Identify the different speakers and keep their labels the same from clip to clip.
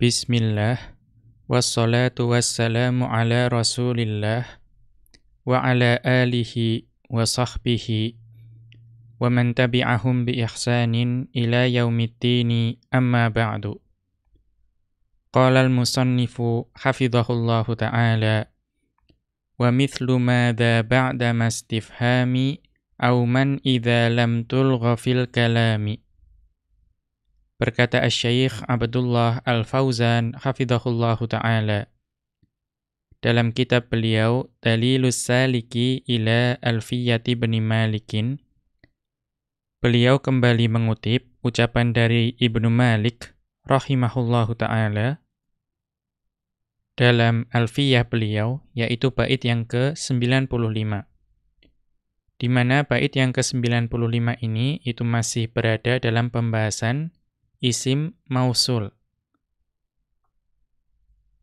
Speaker 1: Bismillah, wassalatu wassalamu ala rasulillah, wa ala alihi wa sahbihi, wa man tabi'ahum bi ihsanin ila yaumiddini amma ba'du. Qala al-musannifu hafidhahullahu ta'ala, wa mithlu madha ba'da mastifhami, aw man idha lam tulgha fil kalami. Berkata Asy-Syaikh Abdullah Al-Fauzan hafizahullahu ta'ala dalam kitab beliau Dalilus Saliki ila Alfiyati bin Malikin, beliau kembali mengutip ucapan dari Ibnu Malik rahimahullahu ta'ala dalam Alfiyah beliau, yaitu bait yang ke-95, di mana bait yang ke-95 ini itu masih berada dalam pembahasan isim mausul.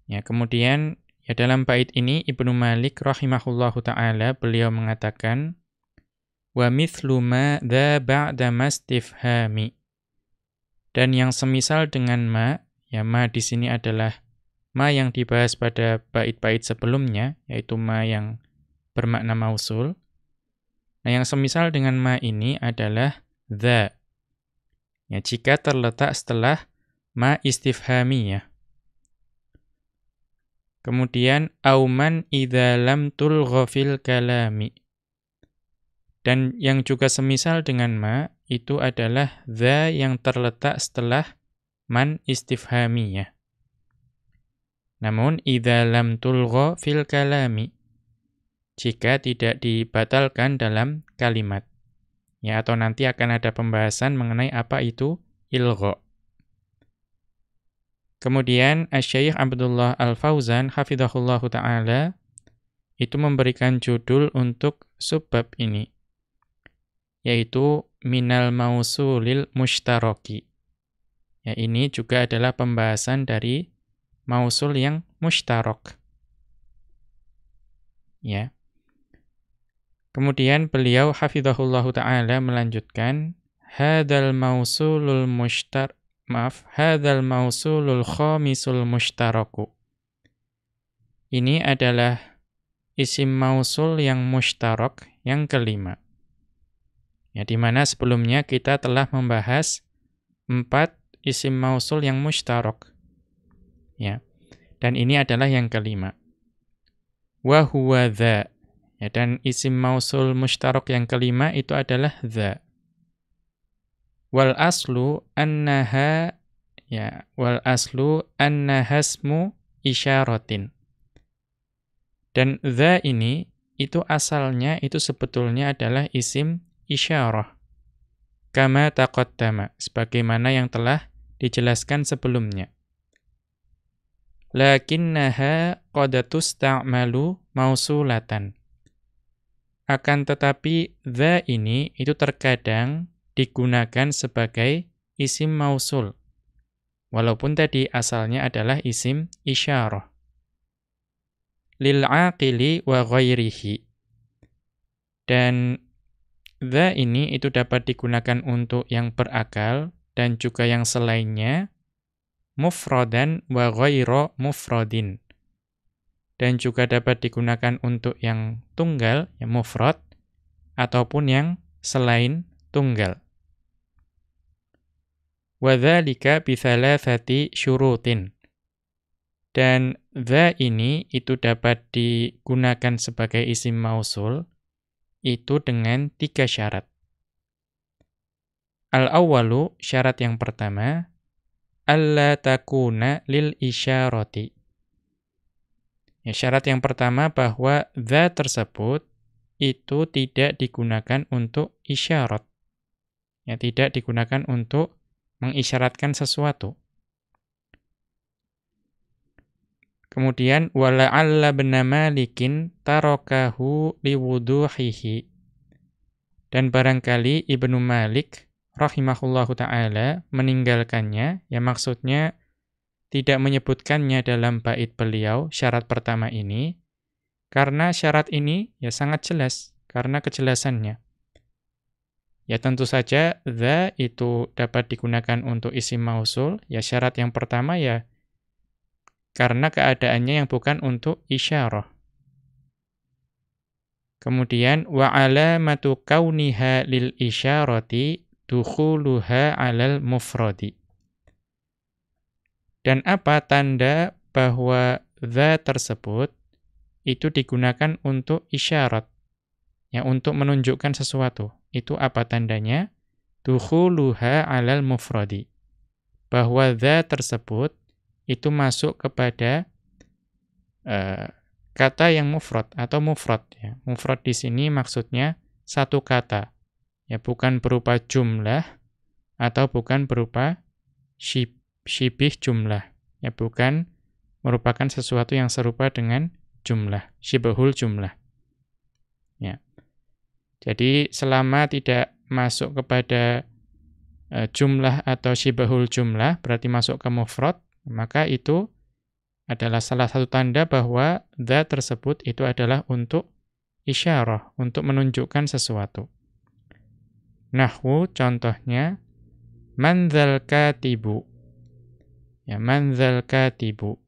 Speaker 1: Ya, kemudian dalam bait ini Ibnu Malik rahimahullahu ta'ala beliau mengatakan wa mithlu ma dha ba'da mastifhami. Dan yang semisal dengan ma, ya ma di sini adalah ma yang dibahas pada bait-bait sebelumnya, yaitu ma yang bermakna mausul. Nah, yang semisal dengan ma ini adalah dha. Ya, jika terletak setelah ma istifhamiyah. Kemudian auman idza lam tulgha fil kalami. Dan yang juga semisal dengan ma itu adalah dza yang terletak setelah man istifhamiyah. Namun idza lam tulgha fil kalami, jika tidak dibatalkan dalam kalimat. Ya, atau nanti akan ada pembahasan mengenai apa itu ilgha. Kemudian Asy-Syaikh Abdullah Al-Fauzan hafizahullahu ta'ala itu memberikan judul untuk subbab ini, yaitu minal mausulil mushtaraki. Ya, ini juga adalah pembahasan dari mausul yang mushtarak. Ya. Kemudian beliau hafizahullahu ta'ala melanjutkan hadzal mausulul khamisul mushtaraku. Ini adalah isim mausul yang mushtarak yang kelima. Ya, di mana sebelumnya kita telah membahas 4 isim mausul yang mushtarak. Ya. Dan ini adalah yang kelima. Wa huwa dza. Ya, dan isim mausul mushtarak yang kelima itu adalah dza. Wal aslu annaha ismu isyaratin. Dan dza ini itu asalnya itu sebetulnya adalah isim isyarah. Kama taqaddama, sebagaimana yang telah dijelaskan sebelumnya. Lakinnaha qad tusta'malu mausulatan. Akan tetapi dza ini itu terkadang digunakan sebagai isim mausul. Walaupun tadi asalnya adalah isim isyarah. Lil aqili wa ghairihi. Dan dza ini itu dapat digunakan untuk yang berakal dan juga yang selainnya, mufradan wa ghairu mufradin. Dan juga dapat digunakan untuk yang tunggal, yang mufrad, ataupun yang selain tunggal. Wa dzalika bi thalathati syurutin. Dan dza ini itu dapat digunakan sebagai isim mausul itu dengan 3 syarat. Al-awwalu, syarat yang pertama, alla takuna lil isyarati. Ya, syarat yang pertama bahwa dza tersebut itu tidak digunakan untuk isyarat. Ya, tidak digunakan untuk mengisyaratkan sesuatu. Kemudian wala'alla ibn Malikin tarakahu liwuduhihi. Dan barangkali Ibnu Malik rahimahullahu ta'ala meninggalkannya, ya maksudnya tidak menyebutkannya dalam bait beliau, syarat pertama ini, karena syarat ini ya sangat jelas, karena kejelasannya. Ya tentu saja, dza itu dapat digunakan untuk isim mausul, ya syarat yang pertama ya karena keadaannya yang bukan untuk isyarah. Kemudian wa alamatu kauniha lil isyarati dukhuluha 'alal mufradi. Dan apa tanda bahwa dza tersebut itu digunakan untuk isyarat, ya, untuk menunjukkan sesuatu. Itu apa tandanya? Dukhuluha 'alal mufradi. Bahwa dza tersebut itu masuk kepada kata yang mufrad atau mufrad, ya. Mufrad di sini maksudnya satu kata, ya, bukan berupa jumlah atau bukan berupa syibih jumlah, ya, bukan merupakan sesuatu yang serupa dengan jumlah, syibhul jumlah. Ya. Jadi selama tidak masuk kepada jumlah atau syibhul jumlah, berarti masuk ke mufrad, maka itu adalah salah satu tanda bahwa dza tersebut itu adalah untuk isyarah, untuk menunjukkan sesuatu. Nahwu contohnya, man dzal katibu. Ya, man dzal katibu.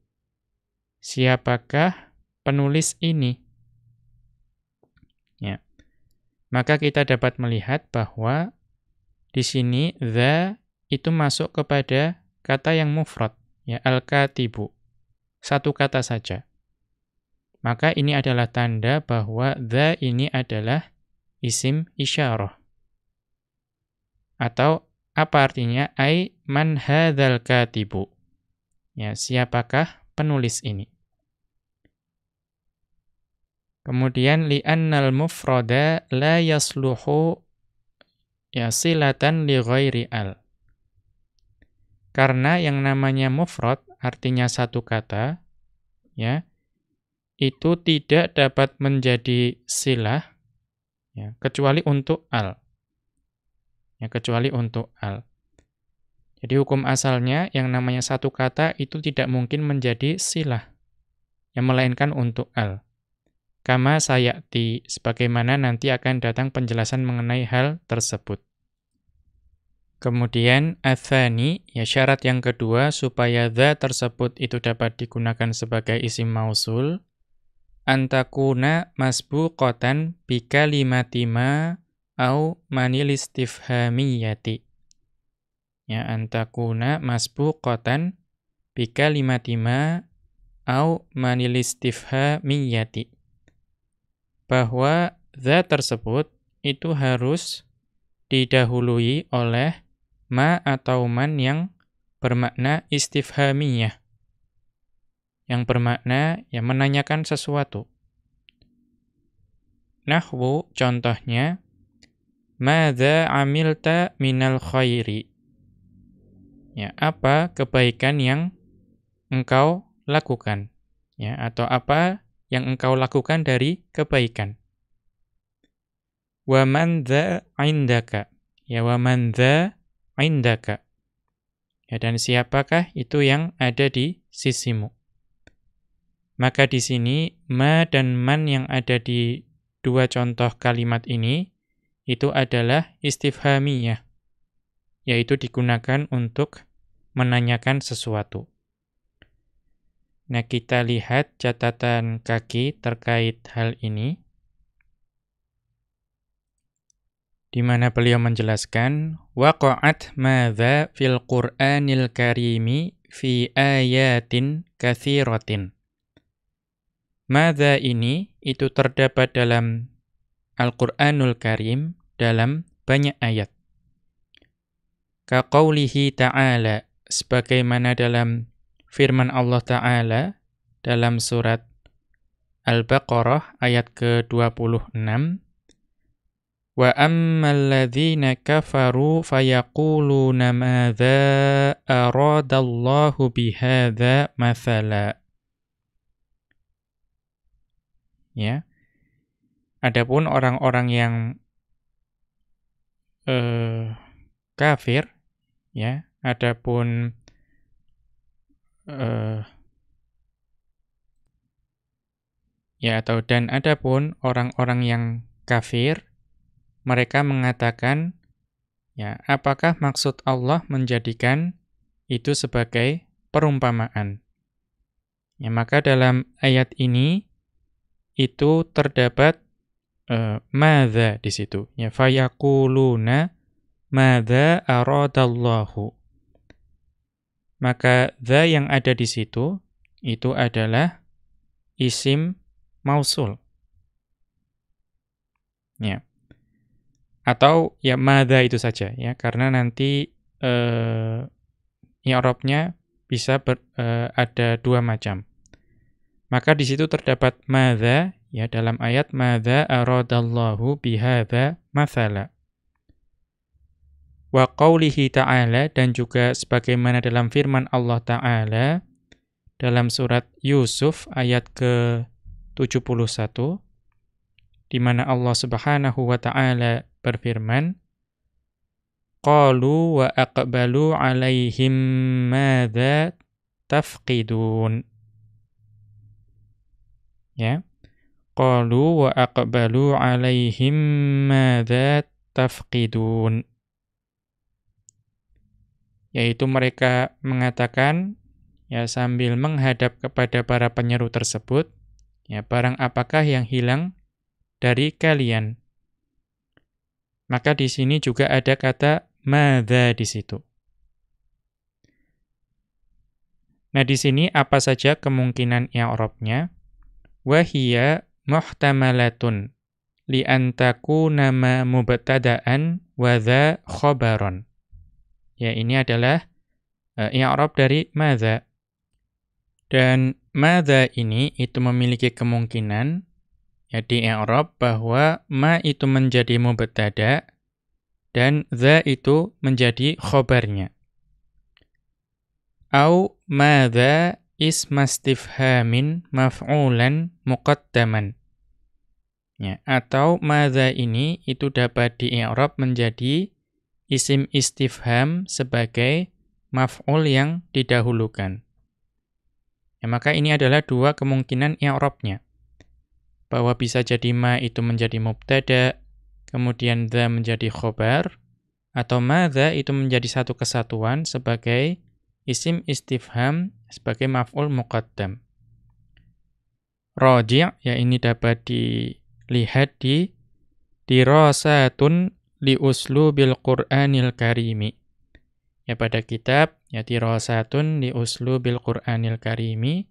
Speaker 1: Siapakah penulis ini? Ya. Maka kita dapat melihat bahwa di sini dza itu masuk kepada kata yang mufrad, ya, al-katibu. Satu kata saja. Maka ini adalah tanda bahwa dza ini adalah isim isyarah. Atau apa artinya? Ai man hadzal katibu. Ya, siapakah penulis ini? Kemudian li'annal mufrada la yasluhu ya silatan li ghairi al. Karena yang namanya mufrad artinya satu kata, ya, itu tidak dapat menjadi silah, ya, kecuali untuk al. Ya, kecuali untuk al. Jadi hukum asalnya yang namanya satu kata itu tidak mungkin menjadi silah, yang melainkan untuk al. Kama sayati, sebagaimana nanti akan datang penjelasan mengenai hal tersebut. Kemudian atsani, ya, syarat yang kedua supaya dza tersebut itu dapat digunakan sebagai isim mausul, antakuna masbuqatan bi kalimati ma au manil istifhamiyati. Ya, antakuna masbuqatan bi kalimati ma au manil istifhamiyati. Bahwa dza tersebut itu harus didahului oleh ma atau man yang bermakna istifhamiyah. Yang bermakna yang menanyakan sesuatu. Nahwu contohnya, madza amilta minal khairi. Ya, apa kebaikan yang engkau lakukan? Ya, atau apa yang engkau lakukan dari kebaikan? Wa man dza indaka. Ya, wa man dza indaka. Ya, dan siapakah itu yang ada di sisimu? Maka di sini ma dan man yang ada di dua contoh kalimat ini itu adalah istifhamiyah, yaitu digunakan untuk menanyakan sesuatu. Nah, kita lihat catatan kaki terkait hal ini, di mana beliau menjelaskan waqa'at madza fil Qur'anil Karimi fi ayatin katsiratin. Madza ini itu terdapat dalam Al-Qur'anul Karim dalam banyak ayat. Ka qaulihi ta'ala, sebagaimana dalam firman Allah Ta'ala dalam surat Al-Baqarah ayat ke-26. Wa ammal ladzina kafaru fayaquluna madza aradallahu bihadza mathala. Ya. Adapun orang-orang yang kafir, ya, adapun adapun orang-orang yang kafir, mereka mengatakan, ya, apakah maksud Allah menjadikan itu sebagai perumpamaan? Ya, maka dalam ayat ini itu terdapat madza di situ. Ya, fayaquluna madza aradallahu. Maka dza yang ada di situ itu adalah isim mausul. Ya. Atau ya madza itu saja ya, karena nanti i'rabnya bisa ada dua macam. Maka di situ terdapat madza ya dalam ayat madza aradallahu bihadza mathala. Wa qaulihi ta'ala, dan juga sebagaimana dalam firman Allah Ta'ala dalam surat Yusuf ayat ke-71 di mana Allah Subhanahu wa taala berfirman, qalu wa aqbalu 'alaihim madza tafqidun. Ya. Qalu wa aqbalu 'alaihim madza tafqidun. Yaitu mereka mengatakan ya sambil menghadap kepada para penyeru tersebut, ya barang apakah yang hilang dari kalian? Maka di sini juga ada kata madza di situ. Nah, di sini apa saja kemungkinan i'rabnya? Wa hiya muhtamalatun li an takuna ma mubtada'an wa dza khabaron. Ya, ini adalah i'rab dari madza. Dan madza ini itu memiliki kemungkinan ya di i'rab bahwa ma itu menjadi mubtada dan dza itu menjadi khobarnya. Au madza isma istifhamin maf'ulan muqaddaman. Ya, atau madza ini itu dapat di i'rab menjadi isim istifham sebagai maf'ul yang didahulukan. Ya, maka ini adalah dua kemungkinan i'rabnya. Bahwa bisa jadi ma itu menjadi mubtada, kemudian dza menjadi khobar, atau madza itu menjadi satu kesatuan sebagai isim istifham sebagai maf'ul muqaddam. Raji' ya ini dapat dilihat di dirasatun li uslubil Qur'anil Karimi. Ya pada kitab ya dirasatun li uslubil Qur'anil Karimi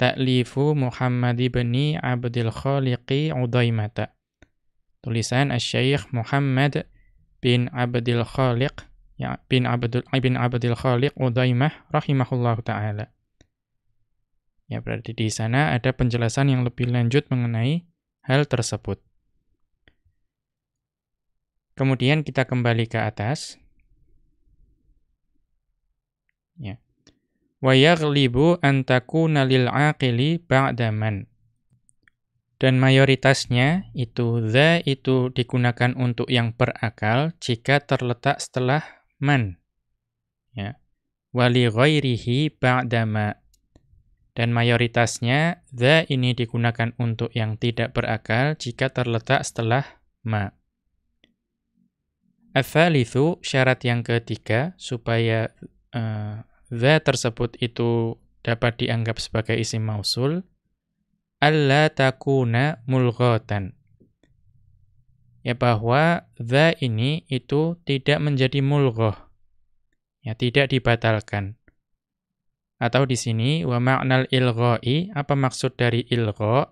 Speaker 1: ta'lifu Muhammad ibni Abdul Khaliqi Udaimata. Tulisan Asy-Syaikh Muhammad bin Abdul Khaliq ya bin Abdul Khaliq Udaimah rahimahullahu taala. Ya berarti di sana ada penjelasan yang lebih lanjut mengenai hal tersebut. Kemudian kita kembali ke atas. Ya. Wa yaghlibu an takuna lil aqili ba'da man. Dan mayoritasnya itu dza itu digunakan untuk yang berakal jika terletak setelah man. Ya. Wa li ghairihi ba'da ma. Dan mayoritasnya dza ini digunakan untuk yang tidak berakal jika terletak setelah ma. Ats-tsalitsu, syarat yang ketiga supaya dza tersebut itu dapat dianggap sebagai isim mausul, alla takuna mulghatan. Ya bahwa dza ini itu tidak menjadi mulghah. Ya tidak dibatalkan. Atau di sini wa ma'nal ilgha'i, apa maksud dari ilgha?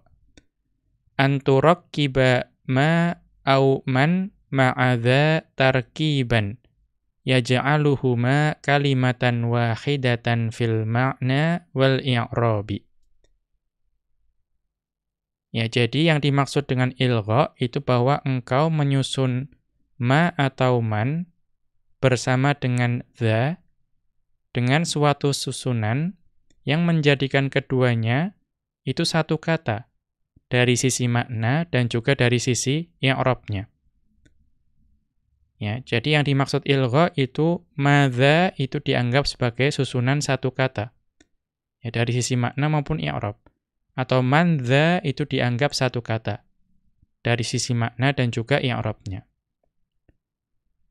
Speaker 1: Anturakkiba ma au man ma'adza tarkiban yaj'aluhuma kalimatan wahidatan fil ma'na wal i'rabi. Ya, jadi yang dimaksud dengan ilgha itu bahwa engkau menyusun ma atau man bersama dengan dza dengan suatu susunan yang menjadikan keduanya itu satu kata dari sisi makna dan juga dari sisi i'rabnya. Ya, jadi yang dimaksud ilgha itu madza itu dianggap sebagai susunan satu kata. Ya, dari sisi makna maupun i'rab. Atau man dza itu dianggap satu kata dari sisi makna dan juga i'rabnya.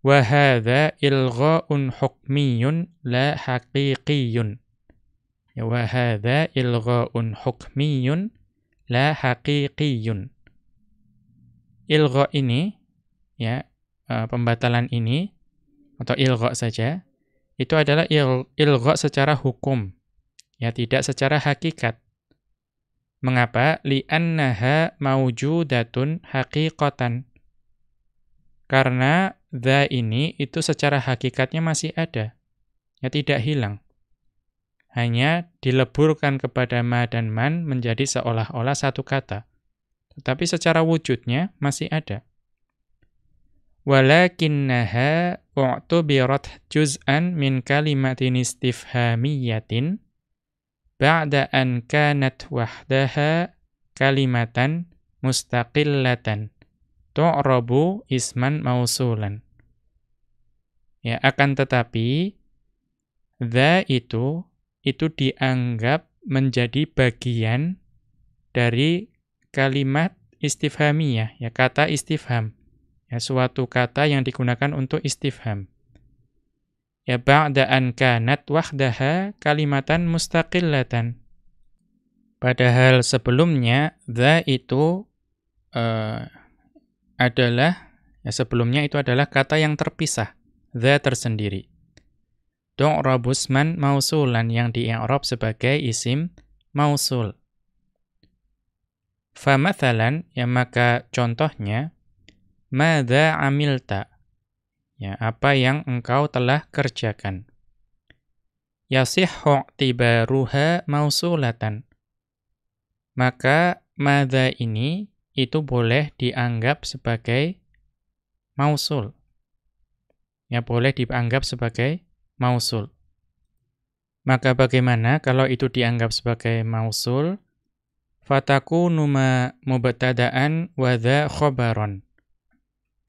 Speaker 1: Wa hadza ilgha'un hukmiyun la haqiqiyun. Ya, wa hadza ilgha'un hukmiyun la haqiqiyun. Ilgha ini, ya, pembatalan ini atau ilgha saja itu adalah ilgha secara hukum, ya, tidak secara hakikat. Mengapa? Li'annaha mawjudatun haqiqatan. Karena dza ini itu secara hakikatnya masih ada, ya, tidak hilang. Hanya dileburkan kepada ma dan man menjadi seolah-olah satu kata. Tetapi secara wujudnya masih ada. Walakinnaha u'tubirat juz'an min kalimatin istifhamiyatin ba'da an kanat wahdaha kalimatan mustaqillatan tu'rabu isman mausulan. Ya, akan tetapi dza itu dianggap menjadi bagian dari kalimat istifhamiyah, ya, kata istifham. Ya, suatu kata yang digunakan untuk istifham. Ya, ba'da an kanat wahdaha kalimatan mustaqillatan. Padahal sebelumnya dza itu sebelumnya itu adalah kata yang terpisah, dza tersendiri. Tu'rabu isman mausulan yang di-i'rab sebagai isim mausul. Famathalan, ya, maka contohnya madza amilta, ya, apa yang engkau telah kerjakan. Yasihhu i'tibaruha mausulatan, maka madza ini itu boleh dianggap sebagai mausul, ya, boleh dianggap sebagai mausul. Maka bagaimana kalau itu dianggap sebagai mausul? Fatakunu ma mubtada'an wa dza khabaron.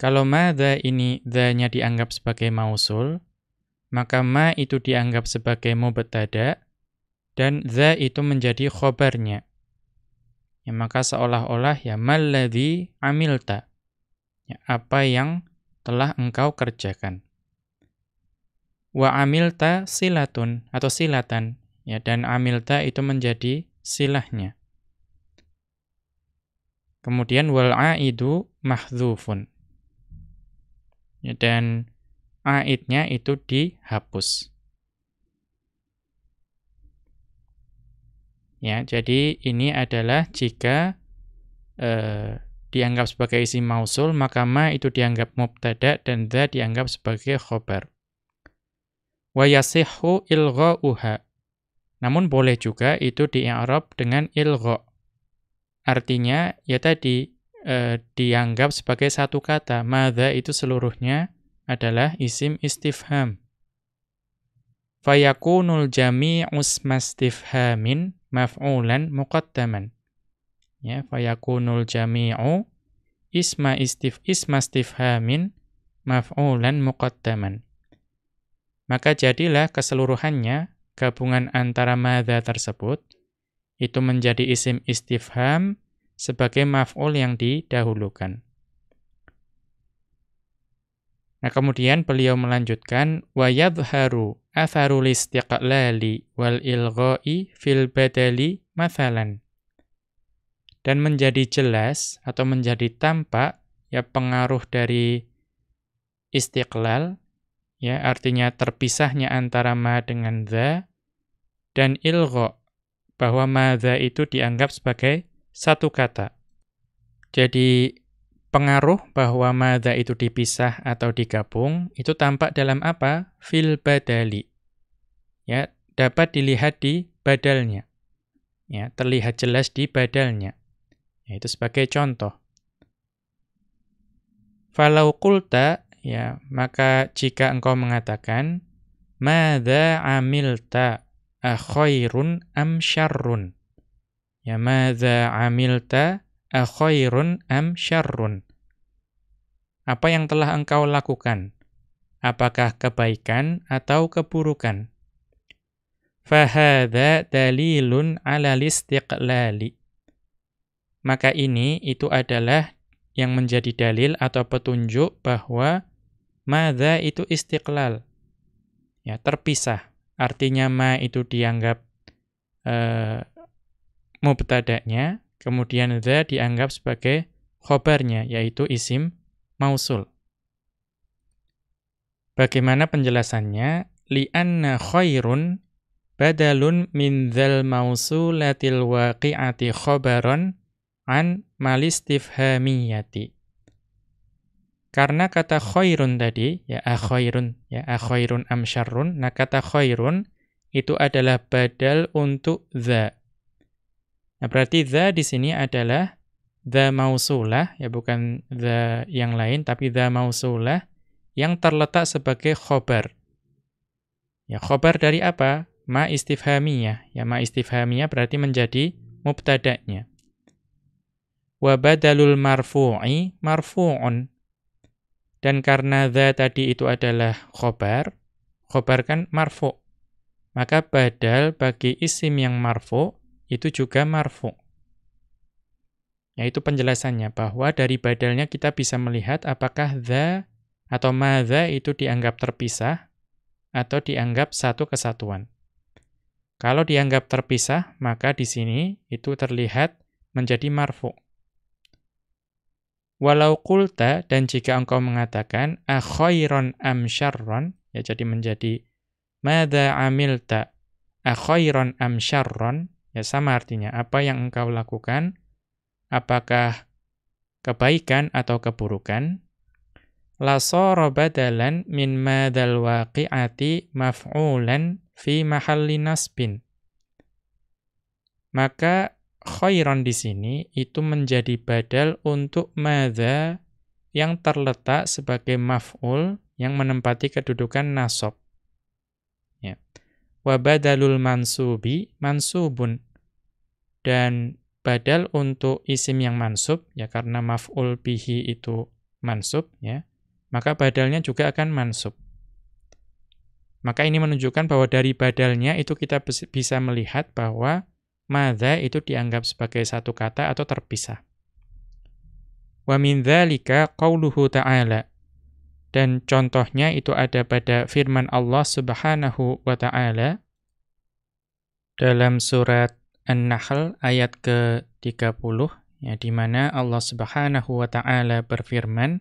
Speaker 1: Kalau ma dza ini dzanya dianggap sebagai mausul, maka ma itu dianggap sebagai mubtada dan dza itu menjadi khabarnya. Ya, maka seolah-olah ya malladzi amilta. Ya, apa yang telah engkau kerjakan. Wa amilta silatun atau silatan, ya, dan amilta itu menjadi silahnya. Kemudian wal aidu mahdzufun, ya, dan aidnya itu dihapus. Ya, jadi ini adalah jika dianggap sebagai isim mausul, maka ma itu dianggap mubtada dan dza dianggap sebagai khobar. Wa yasihhu ilgha'uha. Namun boleh juga itu di-i'rab dengan ilgha. Artinya ya tadi dianggap sebagai satu kata. Madza itu seluruhnya adalah isim istifham. Fayakunul jami'u ismastifhamin maf'ulan muqaddaman. Ya, fayakunul jami'u ismastifhamin maf'ulan muqaddaman. Maka jadilah keseluruhannya, gabungan antara madza tersebut, itu menjadi isim istifham sebagai maf'ul yang didahulukan. Nah, kemudian beliau melanjutkan, wa yadhharu atharul istiqlali wal ilgha'i fil badali mathalan. Dan menjadi jelas atau menjadi tampak ya pengaruh dari istiqlal, ya, artinya terpisahnya antara ma dengan dza, dan ilgha, bahwa madza itu dianggap sebagai satu kata. Jadi pengaruh bahwa madza itu dipisah atau digabung itu tampak dalam apa? Fil badali. Ya, dapat dilihat di badalnya. Ya, terlihat jelas di badalnya. Ya, itu sebagai contoh. Falau qulta, ya, maka jika engkau mengatakan madza amilta akhairun am syarrun. Ya, madza amilta akhairun am syarrun. Apa yang telah engkau lakukan? Apakah kebaikan atau keburukan? Fahadza dalilun 'ala listiqlali. Maka ini itu adalah yang menjadi dalil atau petunjuk bahwa madza itu istiqlal. Ya, terpisah. Artinya ma itu dianggap mubtada'nya, kemudian dza dianggap sebagai khobarnya, yaitu isim mausul. Bagaimana penjelasannya? Li'anna khairun badalun min dzal mausulatil waqi'ati khobaron an malistifhamiyati. Karena kata khairun tadi, ya akhairun am syarrun, nah kata khairun itu adalah badal untuk dza. Nah, berarti dza di sini adalah dza mausulah, ya bukan dza yang lain, tapi dza mausulah yang terletak sebagai khobar. Ya, khobar dari apa? Ma istifhamiyah. Ya, ma istifhamiyah berarti menjadi mubtada'nya. Wa badalul marfu'i marfu'un. Dan karena dza tadi itu adalah khobar, khobar kan marfu'. Maka badal bagi isim yang marfu' itu juga marfu'. Yaitu penjelasannya, bahwa dari badalnya kita bisa melihat apakah dza atau madza itu dianggap terpisah atau dianggap satu kesatuan. Kalau dianggap terpisah, maka di sini itu terlihat menjadi marfu'. Walau qulta, dan jika engkau mengatakan akhairon am syarron, ya jadi menjadi madza amilta akhairon am syarron, ya sama artinya, apa yang engkau lakukan, apakah kebaikan atau keburukan, la sara badalan min madzal waqi'ati maf'ulan fi mahalli nasbin. Maka khairan di sini itu menjadi badal untuk madza yang terletak sebagai maf'ul yang menempati kedudukan nasab. Ya. Wa badalul mansubi mansubun. Dan badal untuk isim yang mansub, ya karena maf'ul bihi itu mansub, ya, maka badalnya juga akan mansub. Maka ini menunjukkan bahwa dari badalnya itu kita bisa melihat bahwa madza itu dianggap sebagai satu kata atau terpisah. Wa min dzalika qauluhu ta'ala. Dan contohnya itu ada pada firman Allah Subhanahu wa ta'ala dalam surat An-Nahl ayat ke-30, ya, di mana Allah Subhanahu wa ta'ala berfirman,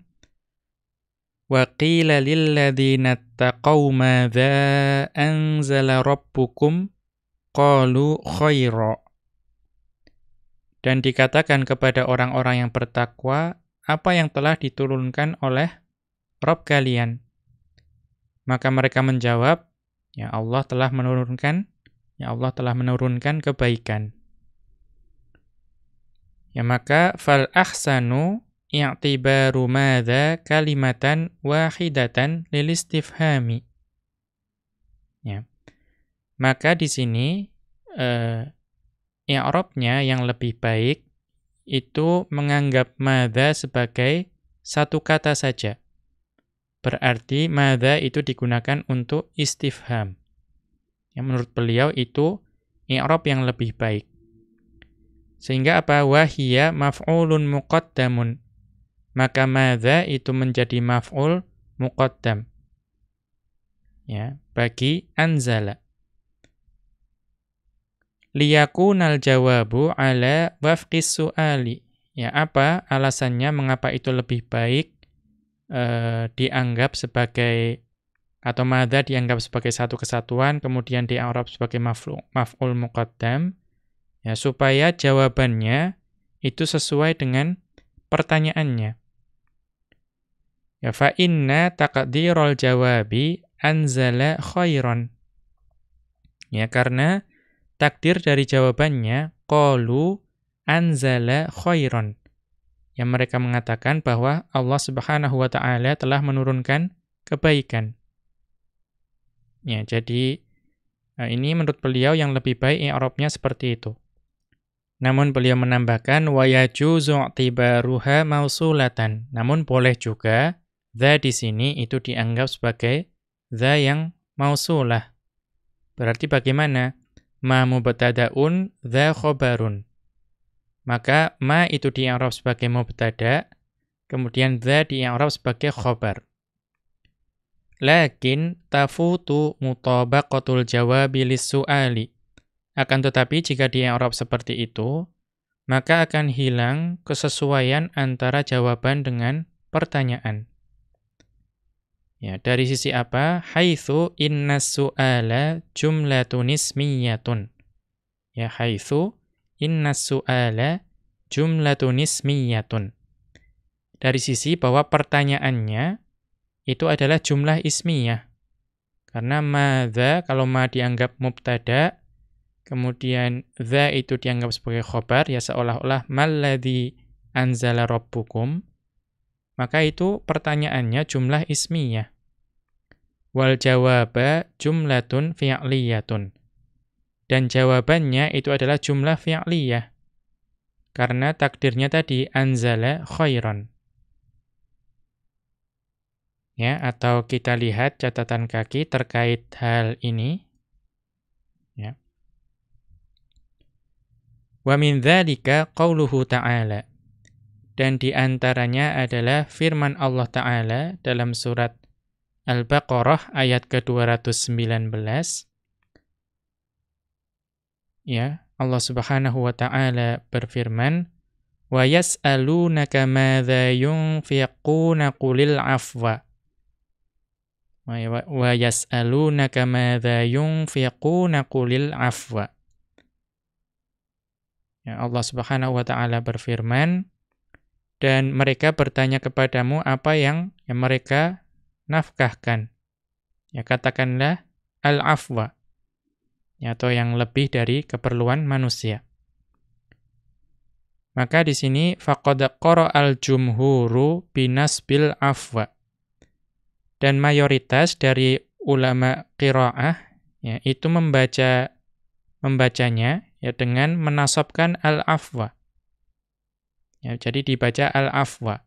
Speaker 1: wa qila lil ladzina taqaw madza anzala rabbukum qalu khaira. Dan dikatakan kepada orang-orang yang bertakwa, apa yang telah diturunkan oleh Rabb kalian? Maka mereka menjawab, ya Allah telah menurunkan kebaikan. Ya maka fal ahsanu i'tibaru madza kalimatan wahidatan lil istifhami. Ya. Maka di sini i'rabnya yang lebih baik itu menganggap madza sebagai satu kata saja. Berarti madza itu digunakan untuk istifham. Yang menurut beliau itu i'rab yang lebih baik. Sehingga apa? Wahiya maf'ulun muqaddamun. Maka madza itu menjadi maf'ul muqaddam. Ya, bagi anzala. Liyakunal jawabu ala wafqis su'ali. Ya, apa alasannya mengapa itu lebih baik dianggap sebagai, atau madza dianggap sebagai satu kesatuan, kemudian di-i'rab sebagai maf'ul muqaddam, ya, supaya jawabannya itu sesuai dengan pertanyaannya. Ya, fa inna taqdirul jawabi anzala khairan. Ya, karena takdir dari jawabannya qalu anzala khairan. Yang mereka mengatakan bahwa Allah Subhanahu wa ta'ala telah menurunkan kebaikan. Ya, jadi ini menurut beliau yang lebih baik i'rabnya seperti itu. Namun beliau menambahkan wa yajuzu i'tibaruha mausulatan. Namun boleh juga dza di sini itu dianggap sebagai dza yang mausulah. Berarti bagaimana? Ma mubtada'un dza khobarun. Maka ma itu di-i'rab sebagai mubtada', kemudian dza di-i'rab sebagai khobar. Lakin tafutu mutabaqatul jawabi lis-su'ali. Akan tetapi jika di i'rab seperti itu, maka akan hilang kesesuaian antara jawaban dengan pertanyaan. Ya, dari sisi apa? Haitsu innas su'ala jumlatun ismiyatun. Ya, haitsu innas su'ala jumlatun ismiyatun. Dari sisi bahwa pertanyaannya itu adalah jumlah ismiyah. Karena madza kalau ma dianggap mubtada, kemudian dza itu dianggap sebagai khobar, ya seolah-olah malladzi anzala rabbukum, maka itu pertanyaannya jumlah ismiyah. Wal jawaba jumlatun fi'liyatun. Dan jawabannya itu adalah jumlah fi'liyah. Karena takdirnya tadi anzala khairan. Ya, atau kita lihat catatan kaki terkait hal ini. Ya. Wa min dzalika qauluhu ta'ala. Dan di antaranya adalah firman Allah Ta'ala dalam surat Al-Baqarah ayat ke-219. Ya, Allah Subhanahu wa taala berfirman, "Wa yas'alunaka madza yunfiquna qulil 'afwa." Wa yas'alunaka madza yunfiquna qulil 'afwa. Ya, Allah Subhanahu wa taala berfirman, dan mereka bertanya kepadamu apa yang mereka nafkahkan. Ya, katakanlah al-'afwa. Ya, atau yang lebih dari keperluan manusia. Maka di sini faqad qara'al jumhuru binasbil afwa. Dan mayoritas dari ulama qiraah ya itu membacanya ya dengan menasabkan al-afwa. Ya, jadi dibaca al-afwa.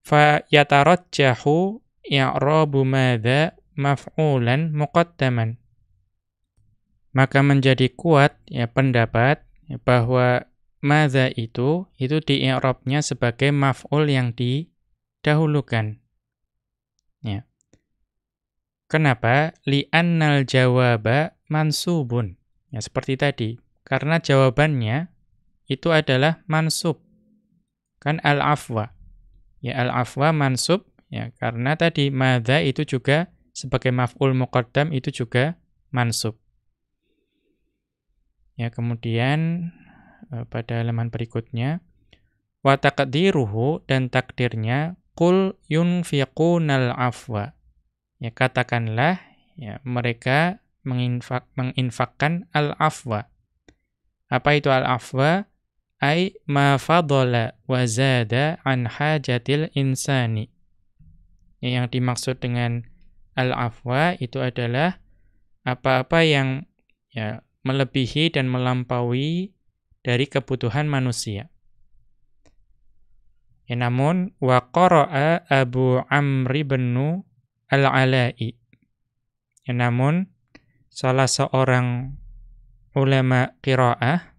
Speaker 1: Fa yatarajjahu i'rabu madza maf'ulan muqaddaman. Maka menjadi kuat ya pendapat ya, bahwa madza itu di i'rabnya sebagai maf'ul yang didahulukan. Ya. Kenapa? Li'annal jawaba mansubun. Ya seperti tadi, karena jawabannya itu adalah mansub. Kan al-afwa. Ya al-afwa mansub ya karena tadi madza itu juga sebagai maf'ul muqaddam itu juga mansub. Ya, kemudian pada halaman berikutnya wa taqdiruhu dan takdirnya qul yunfiqunal afwa. Ya, katakanlah ya mereka menginfakkan al-afwa. Apa itu al-afwa? Ai ma fadala wa zada an hajatil insani. Ya, yang dimaksud dengan al-afwa itu adalah apa-apa yang ya melebihi dan melampaui dari kebutuhan manusia. Ya, namun wa qara'a Abu Amr bin Al-Ala'i. Ya, namun salah seorang ulama qiraah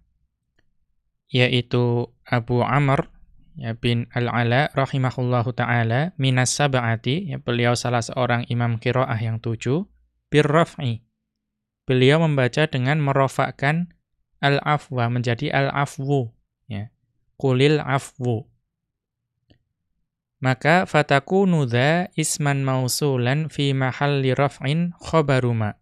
Speaker 1: yaitu Abu Amr ya bin Al-Ala rahimahullahu taala minas sab'ati, ya beliau salah seorang imam qiraah yang 7 birraf'i. Beliau membaca dengan merofakkan al-afwa menjadi al-afwu. Ya. Qulil afwu. Maka fatakunu dha isman mausulan fi mahalli raf'in khabaruma.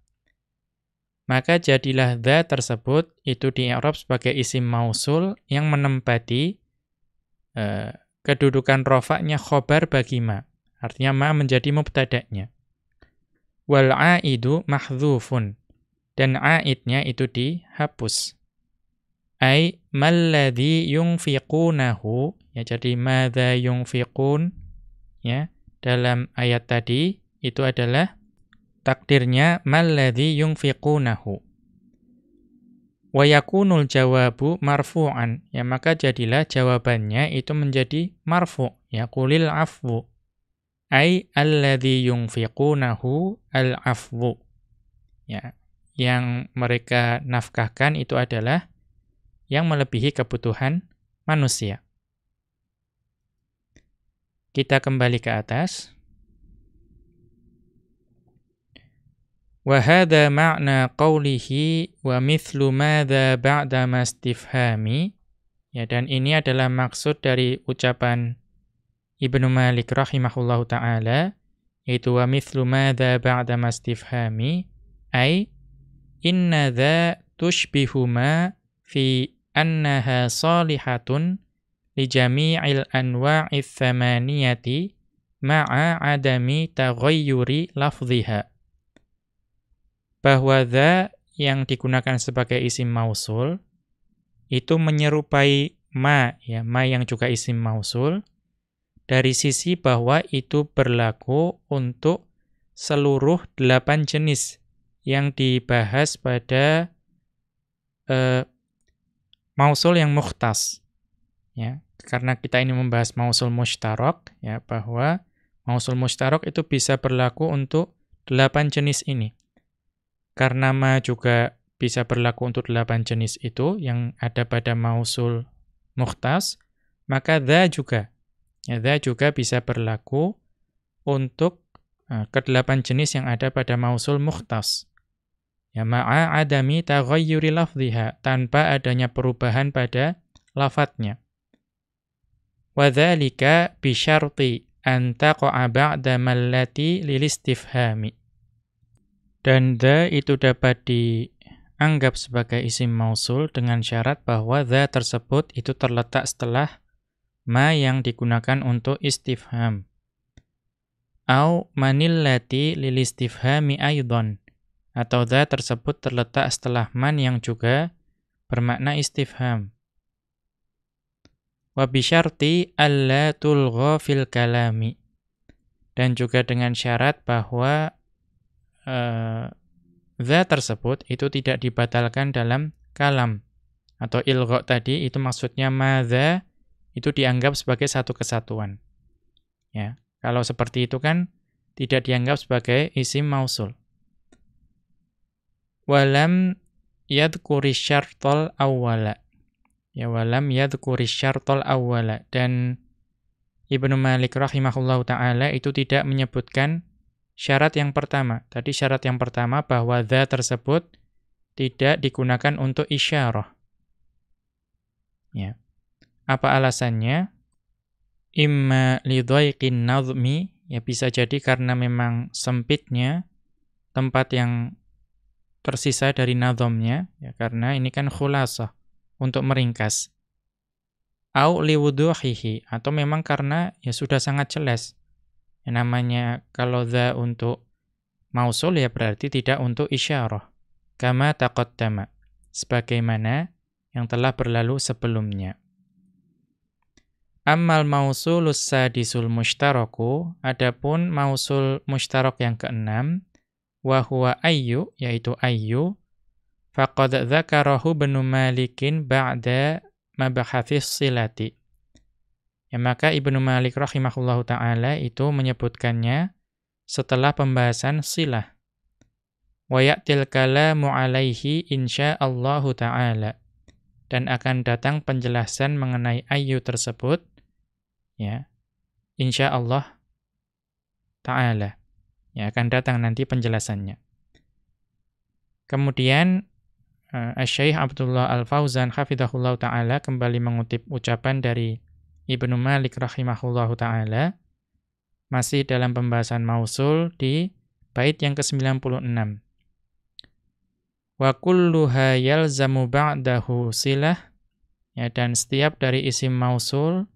Speaker 1: Maka jadilah dha tersebut itu di i'rab sebagai isim mausul yang menempati kedudukan rofaknya khobar bagi ma. Artinya ma menjadi mubtada'nya. Wal aidu mahdzufun. Dan aidnya itu dihapus. Ai malladzi yunfiqunahu, ya jadi madza yunfiqun ya dalam ayat tadi itu adalah takdirnya malladzi yunfiqunahu. Wa yakunul jawabu marfu'an, ya maka jadilah jawabannya itu menjadi marfu', ya qulil afwu. Ai alladzi yunfiqunahu al-afwu. Ya. Yang mereka nafkahkan itu adalah yang melebihi kebutuhan manusia. Kita kembali ke atas. Wa hadza ma'na qawlihi wa mithlu madza ba'da mastifhami. Ya, dan ini adalah maksud dari ucapan Ibnu Malik rahimahullahu ta'ala, yaitu wa mithlu madza ba'da mastifhami, ay inna dha tushbihuma fi annaha salihatun li jami'il anwa'ith thamaniyati ma'a adami taghayyuri lafdhiha. Bahwa dha yang digunakan sebagai isim mausul itu menyerupai ma, ya, ma yang juga isim mausul, dari sisi bahwa itu berlaku untuk seluruh 8 jenis yang dibahas pada mausul yang mukhtas. Ya, karena kita ini membahas mausul mushtarak, ya, bahwa mausul mushtarak itu bisa berlaku untuk 8 jenis ini. Karena ma juga bisa berlaku untuk 8 jenis itu yang ada pada mausul mukhtas, maka dha juga. Ya, dha juga bisa berlaku untuk ke-8 jenis yang ada pada mausul mukhtas. Ya, ma'a adami taghayyuri lafdhiha, tanpa adanya perubahan pada lafadznya. Wa dzalika bi syarti an taqa'a ba'da mallati lil istifhami. Dan dha itu dapat dianggap sebagai isim mausul dengan syarat bahwa dha tersebut itu terletak setelah ma yang digunakan untuk istifham. Au manillati lil istifhami aidan. Atau dha tersebut terletak setelah man yang juga bermakna istifham. Wa bi syarti alla tulgha fil kalami. Dan juga dengan syarat bahwa dha tersebut itu tidak dibatalkan dalam kalam. Atau ilgha tadi itu maksudnya madza itu dianggap sebagai satu kesatuan. Ya, kalau seperti itu kan tidak dianggap sebagai isim mausul. Walam yadhkuri syartal awwala. Ya, walam yadhkuri syartal awwala. Dan Ibnu Malik rahimahullahu ta'ala itu tidak menyebutkan syarat yang pertama. Tadi syarat yang pertama bahwa dha tersebut tidak digunakan untuk isyarah. Ya. Apa alasannya? Imma lidhaiqin nadhmi, ya bisa jadi karena memang sempitnya tempat yang tersisa dari nadhamnya, ya karena ini kan khulasah, untuk meringkas. Au liwuduhihi, atau memang karena ya sudah sangat jelas. Yang namanya kalau dha untuk mausul ya berarti tidak untuk isyarah. Kama taqaddama, sebagaimana yang telah berlalu sebelumnya. Ammal mausulus sadisul mushtaraku, adapun mausul mushtarak yang keenam, wa huwa ayyu, yaitu ayyu, faqad dzakarahu Ibnu Malikin ba'da mabhathis silati. Ya, maka Ibnu Malik rahimahullahu ta'ala itu menyebutkannya setelah pembahasan silah. Wa ya'til kalamu alaihi insyaallahu ta'ala. Dan akan datang penjelasan mengenai ayyu tersebut, ya, insyaallah ta'ala. Ya, akan datang nanti penjelasannya. Kemudian Asy-Syaikh Abdullah Al-Fauzan hafizahullahu ta'ala kembali mengutip ucapan dari Ibnu Malik rahimahullahu ta'ala, masih dalam pembahasan mausul di bait yang ke-96. Wa kulluha yalzamu ba'dahu silah, ya, dan setiap dari isim mausul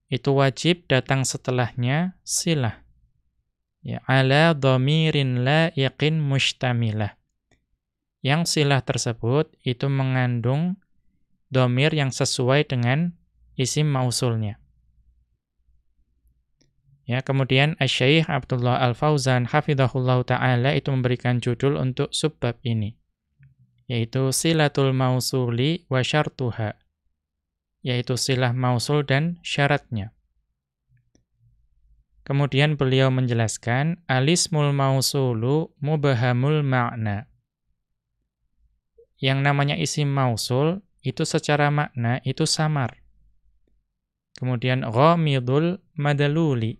Speaker 1: itu wajib datang setelahnya silah. Ya, ala dhamirin la'iqin mushtamilah. Yang silah tersebut itu mengandung dhamir yang sesuai dengan isim mausulnya. Ya, kemudian Asy-Syaikh Abdullah Al-Fauzan hafizahullahu ta'ala itu memberikan judul untuk subbab ini, yaitu silatul mausuli wa syartuha, yaitu silah mausul dan syaratnya. Kemudian beliau menjelaskan alismul mausulu mubhamul ma'na. Yang namanya isim mausul itu secara makna itu samar. Kemudian ghamidul madaluli.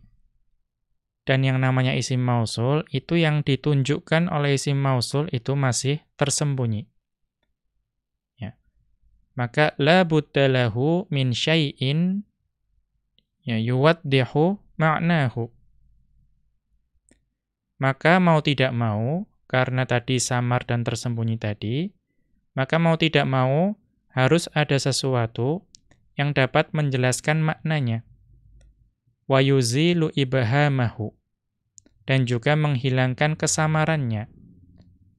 Speaker 1: dan yang namanya isim mausul itu yang ditunjukkan oleh isim mausul itu masih tersembunyi. Ya. Maka la budda lahu min syai'in ya yuwaddihu ma'nahu. Maka mau tidak mau, karena tadi samar dan tersembunyi tadi, maka mau tidak mau harus ada sesuatu yang dapat menjelaskan maknanya. Wa yuzilu ibhamahu, dan juga menghilangkan kesamarannya.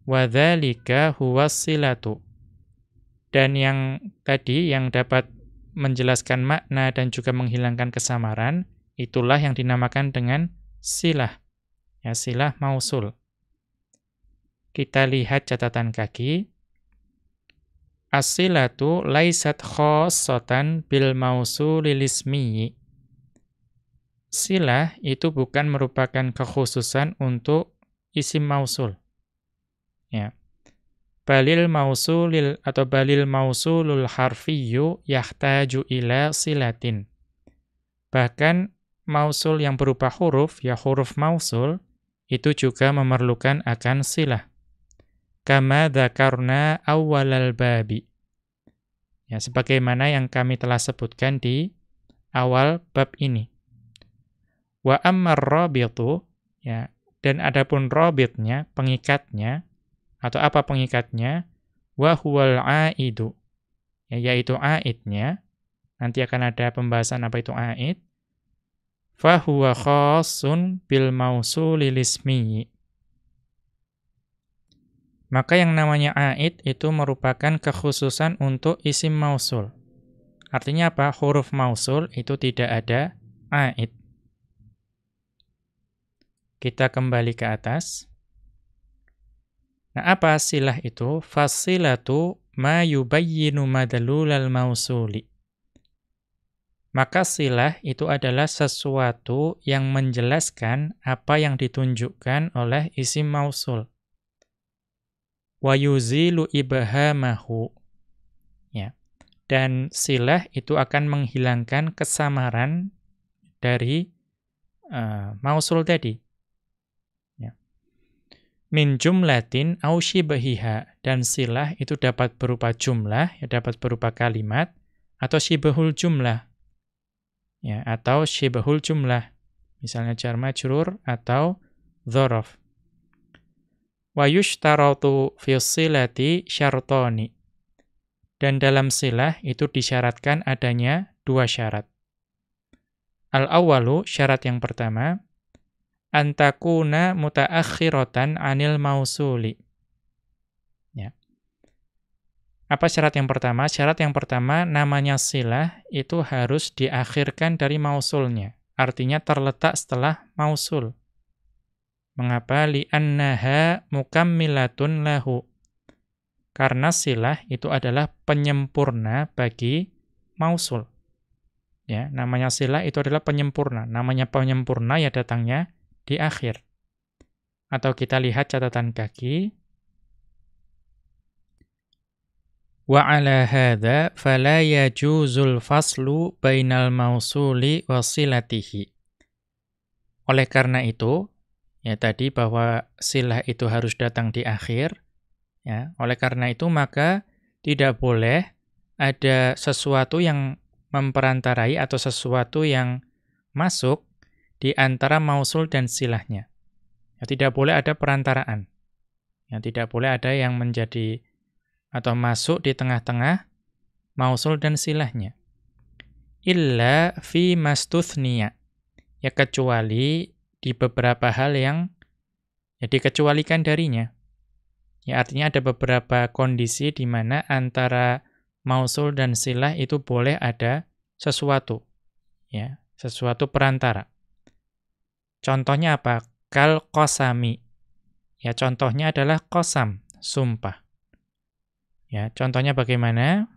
Speaker 1: Wa dzalika huwas silatu. Dan yang tadi yang dapat menjelaskan makna dan juga menghilangkan kesamaran, itulah yang dinamakan dengan silah. Ya, silah mausul. Kita lihat catatan kaki. As-silatu laisat khossatan bil mausulil ismi. Silah itu bukan merupakan kekhususan untuk isim mausul. Ya. Balil mausulil atau balil mausulul harfiyyu yahtaju ila silatin. Bahkan mausul yang berupa huruf, ya huruf mausul, itu juga memerlukan akan silah. Kama dzakarna awwalal babi. Ya, sebagaimana yang kami telah sebutkan di awal bab ini. Wa ammar rabitu, ya, dan adapun rabitnya, pengikatnya, atau apa pengikatnya? Wa huwal aidu, ya, yaitu aidnya. Nanti akan ada pembahasan apa itu aid. Fa huwa khassun bil mausulil ismi. Maka yang namanya aid itu merupakan kekhususan untuk isim mausul. Artinya apa? Huruf mausul itu tidak ada aid. Kita kembali ke atas. Nah, apa silah itu? Fasilatu ma yubayyinu madlulal mausuli. Maka silah itu adalah sesuatu yang menjelaskan apa yang ditunjukkan oleh isim mausul. Wa yuzilu ibhamahu. Ya. Dan silah itu akan menghilangkan kesamaran dari mausul tadi. Ya. Min jumlatin au shibhiha, dan silah itu dapat berupa jumlah, ya, dapat berupa kalimat atau shibhul jumlah. Ya, atau shibhul jumlah. Misalnya jar majrur atau dzaraf. Wa yushtaratu fi silati syartani. Dan dalam silah itu disyaratkan adanya dua syarat. Al-awwalu, syarat yang pertama, antakuna mutaakhiratan 'anil mausuli. Ya. Apa syarat yang pertama? Syarat yang pertama, namanya silah itu harus diakhirkan dari mausulnya. Artinya terletak setelah mausul. Mengapa? Li'annaha mukammilatun lahu. Karena silah itu adalah penyempurna bagi mausul. Ya, namanya silah itu adalah penyempurna. Namanya penyempurna ya datangnya di akhir. Atau kita lihat catatan kaki. Wa 'ala hadza fala yajuzul faslu bainal mausuli wa silatihi. Oleh karena itu, ya tadi bahwa silah itu harus datang di akhir, ya. Oleh karena itu maka tidak boleh ada sesuatu yang memperantarai atau sesuatu yang masuk di antara mausul dan silahnya. Ya, tidak boleh ada perantaraan. Ya, tidak boleh ada yang menjadi atau masuk di tengah-tengah mausul dan silahnya. Illa fi mastuthniya. Ya, kecuali di beberapa hal yang ya dikecualikan darinya. Ya, artinya ada beberapa kondisi di mana antara mausul dan silah itu boleh ada sesuatu. Ya, sesuatu perantara. Contohnya apa? Kal qasami. Ya, contohnya adalah qasam, sumpah. Ya, contohnya bagaimana?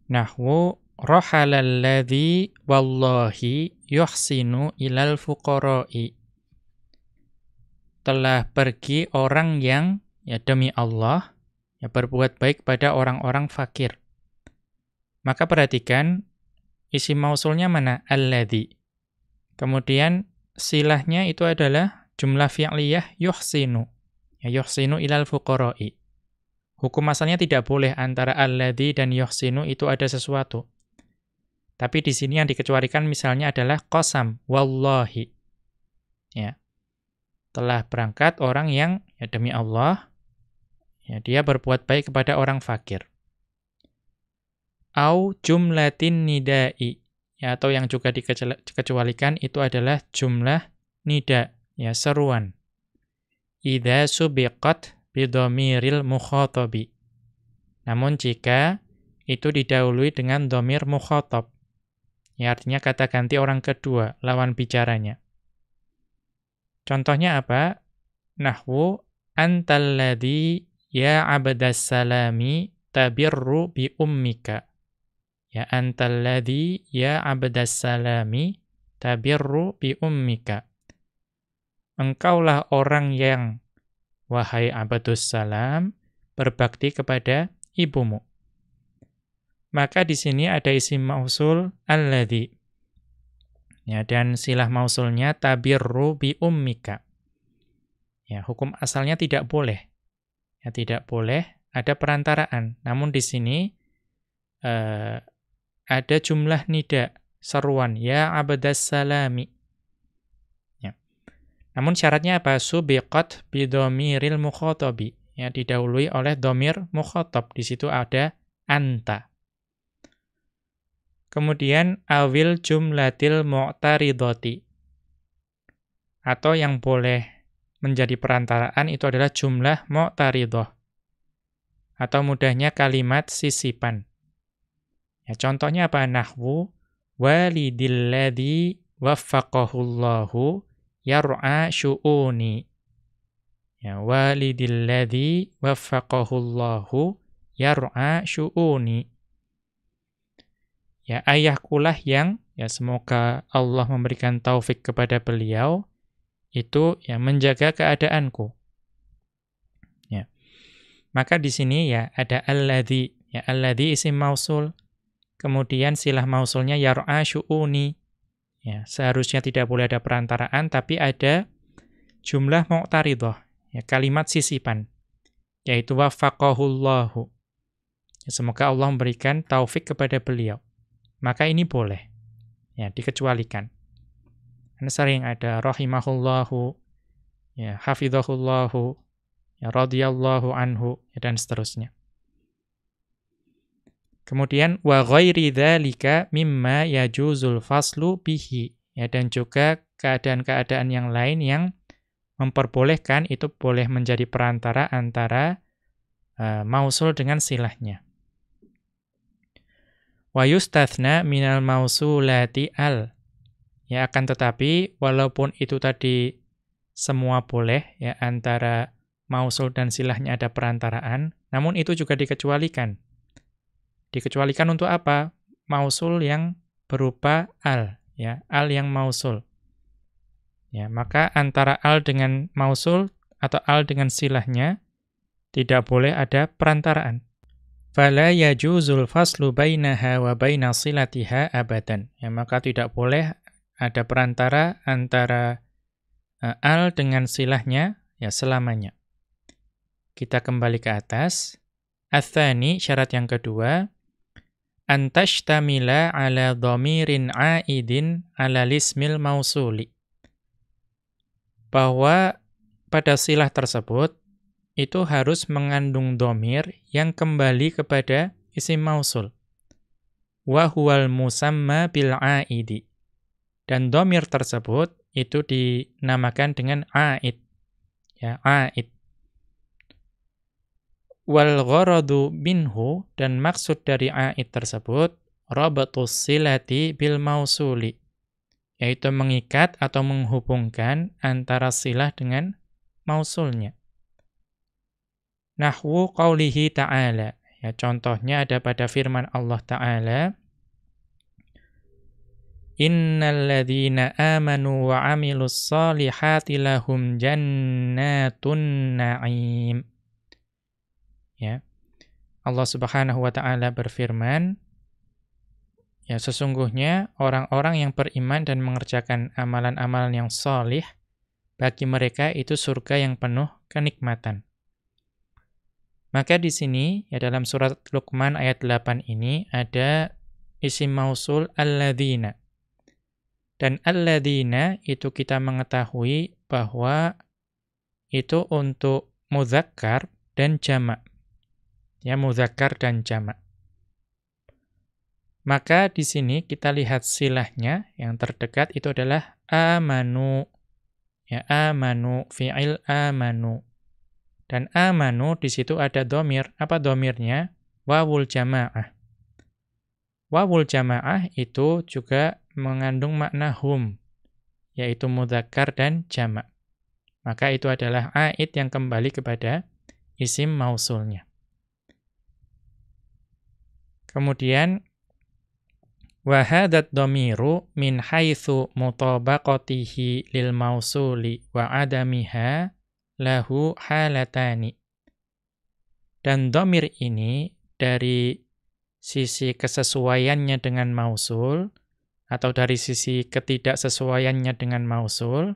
Speaker 1: Nahwu rahalalladzi wallahi yuhsinu ilal fuqara'i. Telah pergi orang yang, ya demi Allah, ya berbuat baik pada orang-orang fakir. Maka perhatikan, isim mausulnya mana? Alladzi. Kemudian silahnya itu adalah jumlah fi'liyah yuhsinu. Ya, yuhsinu ilal fuqara'i. Hukum asalnya tidak boleh antara alladzi dan yuhsinu itu ada sesuatu. Tapi di sini yang dikecualikan misalnya adalah qasam, wallahi. Ya. Telah berangkat orang yang ya demi Allah, ya dia berbuat baik kepada orang fakir. Au jumlatin nida'i. Ya, atau yang juga dikecualikan itu adalah jumlah nida, ya seruan. Idza subiqat bidhamiril mukhatabi. Namun jika itu didahului dengan dhamir mukhatab. Ya, artinya kata ganti orang kedua, lawan bicaranya. Contohnya apa? Nahwu antal ladzi ya abdas salami tabirru bi ummika. Ya antal ladzi ya abdas salami tabirru bi ummika. Engkaulah orang yang, wahai abdus salam, berbakti kepada ibumu. Maka di sini ada isim mausul alladzi. Ya, dan silah mausulnya tabirru bi ummika. Ya, hukum asalnya tidak boleh. Ya, tidak boleh ada perantaraan. Namun di sini ada jumlah nida, seruan, ya abdas salami. Ya. Namun syaratnya apa? Subiqat bi dhamiril mukhatabi. Ya, didahului oleh dhamir mukhatab. Di situ ada anta. Kemudian awil jumlatil mu'taridati. Atau yang boleh menjadi perantaraan itu adalah jumlah mu'taridah. Atau mudahnya kalimat sisipan. Ya, contohnya apa? Nahwu walidilladzi waffaqahullahu yar'a syu'uni. Ya, walidilladzi waffaqahullahu yar'a syu'uni. Ya, ayahkulah yang, ya semoga Allah memberikan taufik kepada beliau, itu ya menjaga keadaanku. Ya. Maka di sini ya ada alladzi, ya alladzi isim mausul, kemudian silah mausulnya yar'a syu'uni. Ya, seharusnya tidak boleh ada perantaraan, tapi ada jumlah mu'taridah, ya kalimat sisipan, yaitu waffaqahullahu. Ya, semoga Allah memberikan taufik kepada beliau. Maka ini boleh, ya dikecualikan. Karena sering ada rahimahullahu, ya hafizahullahu, ya radhiyallahu anhu, ya, dan seterusnya. Kemudian wa ghairi dzalika mimma yajuzul faslu bihi, ya dan juga keadaan-keadaan yang lain yang memperbolehkan itu boleh menjadi perantara antara mausul dengan silahnya. Wa yustatsna minal mausulati al. Ya, akan tetapi walaupun itu tadi semua boleh ya antara mausul dan silahnya ada perantaraan, namun itu juga dikecualikan. Dikecualikan untuk apa? Mausul yang berupa al, ya, al yang mausul. Ya, maka antara al dengan mausul atau al dengan silahnya tidak boleh ada perantaraan. Fala yajuzul faslu bainaha wa baina silatiha abadan. Ya, maka tidak boleh ada perantara antara al dengan silahnya ya selamanya. Kita kembali ke atas. Ats-tsani, syarat yang kedua, antashtamila ala dhamirin aidin ala lismil mausuli. Bahwa pada silah tersebut itu harus mengandung dhamir yang kembali kepada isim mausul. Wa huwal musamma bil aidi. Dan dhamir tersebut itu dinamakan dengan aid. Ya, aid. Wal gharadu minhu, dan maksud dari aid tersebut rabatus silati bil mausuli, yaitu mengikat atau menghubungkan antara silah dengan mausulnya. Nahwu qaulihi ta'ala, ya contohnya ada pada firman Allah Ta'ala, innal ladzina amanu wa 'amilus shalihati lahum jannatun na'im. Ya. Allah Subhanahu wa taala berfirman, Ya, sesungguhnya orang-orang yang beriman dan mengerjakan amalan-amalan yang sholih, bagi mereka itu surga yang penuh kenikmatan. Maka di sini, ya dalam surat Luqman ayat 8 ini, ada isim mausul alladzina. Dan alladzina itu kita mengetahui bahwa itu untuk mudzakkar dan jamak. Ya, mudzakkar dan jamak. Maka di sini kita lihat silahnya yang terdekat itu adalah amanu. Ya, amanu, fi'il amanu. Dan amanu di situ ada dhamir. Apa dhamirnya? Wawul jamaah. Wawul jamaah itu juga mengandung makna hum, yaitu mudzakkar dan jamak. Maka itu adalah aid yang kembali kepada isim mausulnya. Kemudian wa hadat dhamiru min haitsu mutabaqatihi lil mausuli wa adamiha lahu halatani. Dan dhamir ini dari sisi kesesuaiannya dengan mausul atau dari sisi ketidaksesuaiannya dengan mausul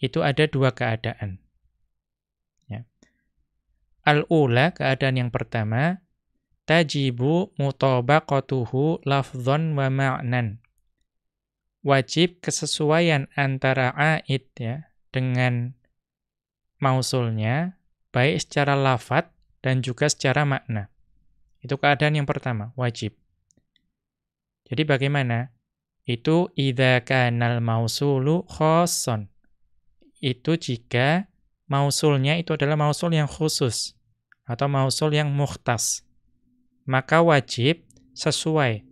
Speaker 1: itu ada dua keadaan. Ya. Al-ula, keadaan yang pertama, tajibu mutabaqatuhu lafdhan wa ma'nan. Wajib kesesuaian antara aid ya dengan mausulnya baik secara lafadz dan juga secara makna. Itu keadaan yang pertama, wajib. Jadi bagaimana? Itu idza kanal mausulu khassan. Itu jika mausulnya itu adalah mausul yang khusus atau mausul yang mukhtas. Maka wajib sesuai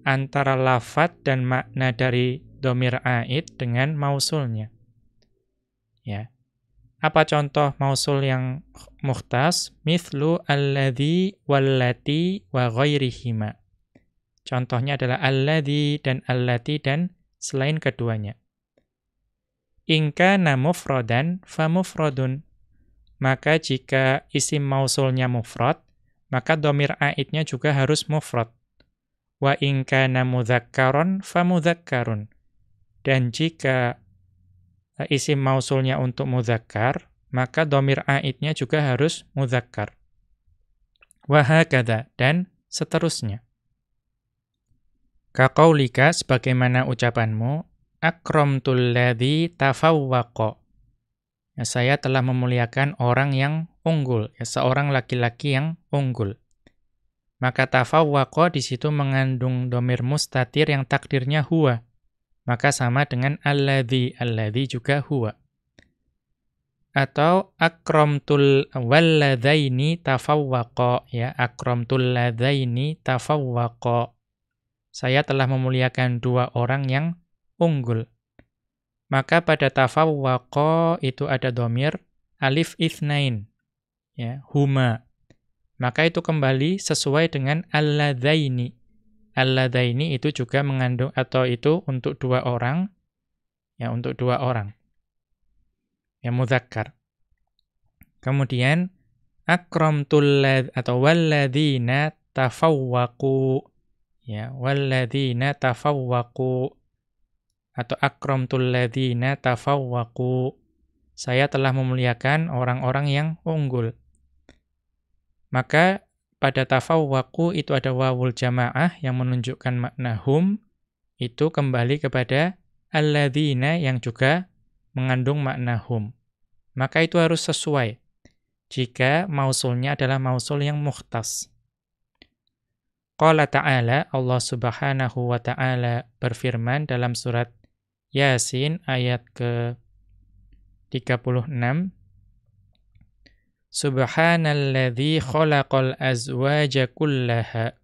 Speaker 1: antara lafadz dan makna dari dhamir aid dengan mausulnya. Ya. Apa contoh mausul yang mukhtas? Mithlu alladzi wallati wa ghairihima. Contohnya adalah alladzi dan allati dan selain keduanya. In kana mufradan fa mufradun. Maka jika isim mausulnya mufrad, maka dhamir aidnya juga harus mufrad. Wa in kana mudzakkaron fa mudzakkarun. Dan jika isim mausulnya untuk mudzakkar, maka dhamir aidnya juga harus mudzakkar. Wa hakadha, dan seterusnya. Ka qaulika, sebagaimana ucapanmu, akramtul ladzi tafawwaqa. Ya, saya telah memuliakan orang yang unggul, ya, seorang laki-laki yang unggul. Maka tafawwaqa di situ mengandung dhamir mustatir yang takdirnya huwa. Maka sama dengan alladzi, alladzi juga huwa. Atau akramtul walladzaini tafawwaqa, ya, akramtul ladzaini tafawwaqa. Saya telah memuliakan dua orang yang unggul. Maka pada tafawwaqa itu ada dhamir alif itsnain, ya, huma. Maka itu kembali sesuai dengan alladzaini. Alladzaini itu juga mengandung atau itu untuk dua orang, ya, untuk dua orang. Ya, mudzakkar. Kemudian akramtul atau walladzina tafawwaqu, ya, walladzina tafawwaqu atau akramtul ladzina tafawwaqu. Saya telah memuliakan orang-orang yang unggul. Maka pada tafawwaqu itu ada wawul jamaah yang menunjukkan makna hum, itu kembali kepada alladzina yang juga mengandung makna hum. Maka itu harus sesuai jika mausulnya adalah mausul yang mukhtas. Qala ta'ala, Allah Subhanahu wa ta'ala berfirman dalam surat Yasin ayat ke-36. Subhanalladzi khalaqal azwaja kullaha.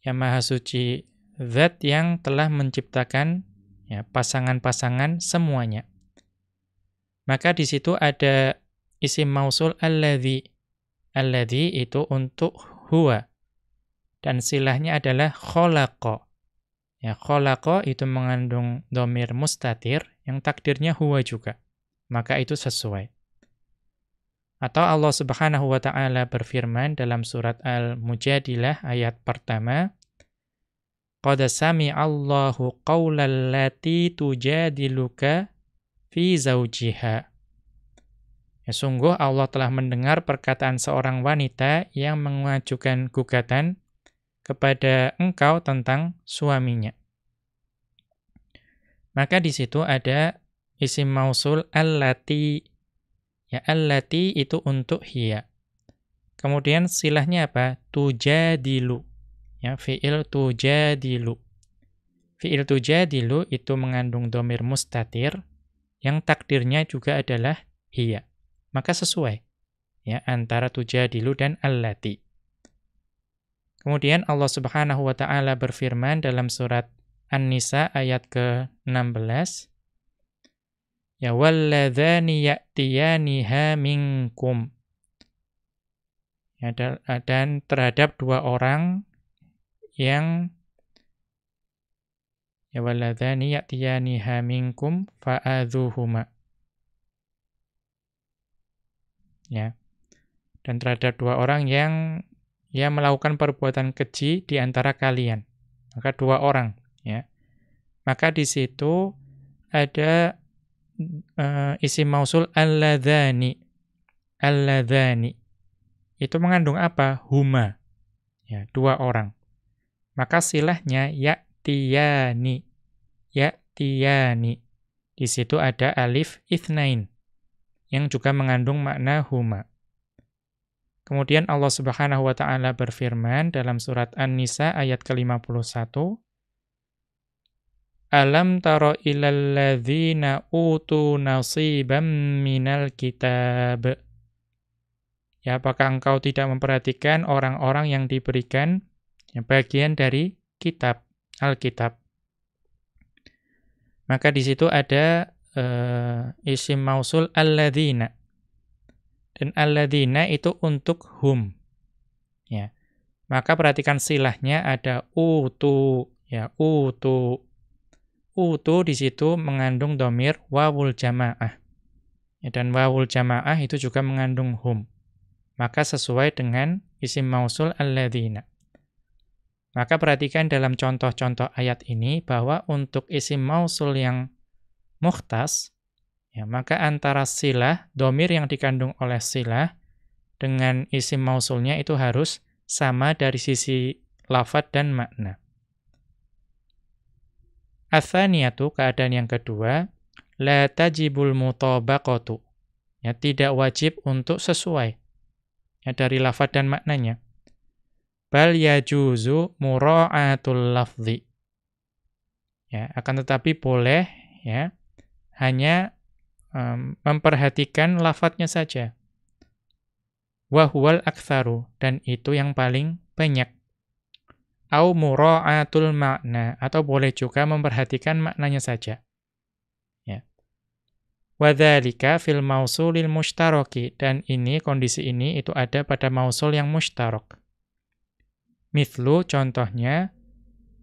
Speaker 1: Yang Maha Suci Zat yang telah menciptakan, ya, pasangan-pasangan semuanya. Maka di situ ada isim mausul alladzi. Alladzi itu untuk huwa. Dan silahnya adalah khalaqa. Ya, khalaqa itu mengandung dhamir mustatir yang takdirnya huwa juga. Maka itu sesuai. Atau Allah Subhanahu wa ta'ala berfirman dalam surat Al-Mujadilah ayat pertama, qad sami'allahu qaulal lati tujadiluka fi zawjiha. Ya, sungguh Allah telah mendengar perkataan seorang wanita yang mengajukan gugatan kepada engkau tentang suaminya. Maka di situ ada isim mausul allati. Ya, allati itu untuk hiya. Kemudian silahnya apa? Tujadilu. Ya, fi'il tujadilu. Fi'il tujadilu itu mengandung dhamir mustatir yang takdirnya juga adalah hiya. Maka sesuai ya antara tujadilu dan allati. Kemudian Allah Subhanahu wa taala berfirman dalam surat An-Nisa ayat ke-16, ya walladzani ya'tiyaniha minkum. Ya, dan terhadap dua orang yang ya walladzani ya'tiyaniha minkum fa'adzuhuma. Ya. Dan terhadap dua orang yang melakukan perbuatan keji di antara kalian. Maka dua orang, ya. Maka di situ ada isim mausul alladzani. Alladzani. Itu mengandung apa? Huma. Ya, dua orang. Maka silahnya ya'tiyani. Ya'tiyani. Di situ ada alif itsnain yang juga mengandung makna huma. Kemudian Allah Subhanahu wa taala berfirman dalam surat An-Nisa ayat ke-51, Alam tara ilal ladzina utu nasiban minal kitab. Ya, apakah engkau tidak memperhatikan orang-orang yang diberikan bagian dari kitab, Alkitab? Maka di situ ada isim mausul alladzina. Dan alladzina itu untuk hum. Ya. Maka perhatikan silahnya ada utu, ya, utu. Utu di situ mengandung dhamir wawul jamaah. Ya, dan wawul jamaah itu juga mengandung hum. Maka sesuai dengan isim mausul alladzina. Maka perhatikan dalam contoh-contoh ayat ini bahwa untuk isim mausul yang mukhtas, ya, maka antara silah, dhamir yang dikandung oleh silah dengan isim mausulnya itu harus sama dari sisi lafadz dan makna. Ats-tsaniyatu, keadaan yang kedua, la tajibul mutabaqatu. Ya, tidak wajib untuk sesuai ya dari lafadz dan maknanya. Bal yajuzu mura'atul lafzi. Ya, akan tetapi boleh ya hanya memperhatikan lafadznya saja. Wa huwal aktsaru, dan itu yang paling banyak. Au mura'atul makna, atau boleh juga memperhatikan maknanya saja. Ya. Wa dzalika fil mausulil mushtaraki, dan ini kondisi ini itu ada pada mausul yang mushtarak. Mithlu contohnya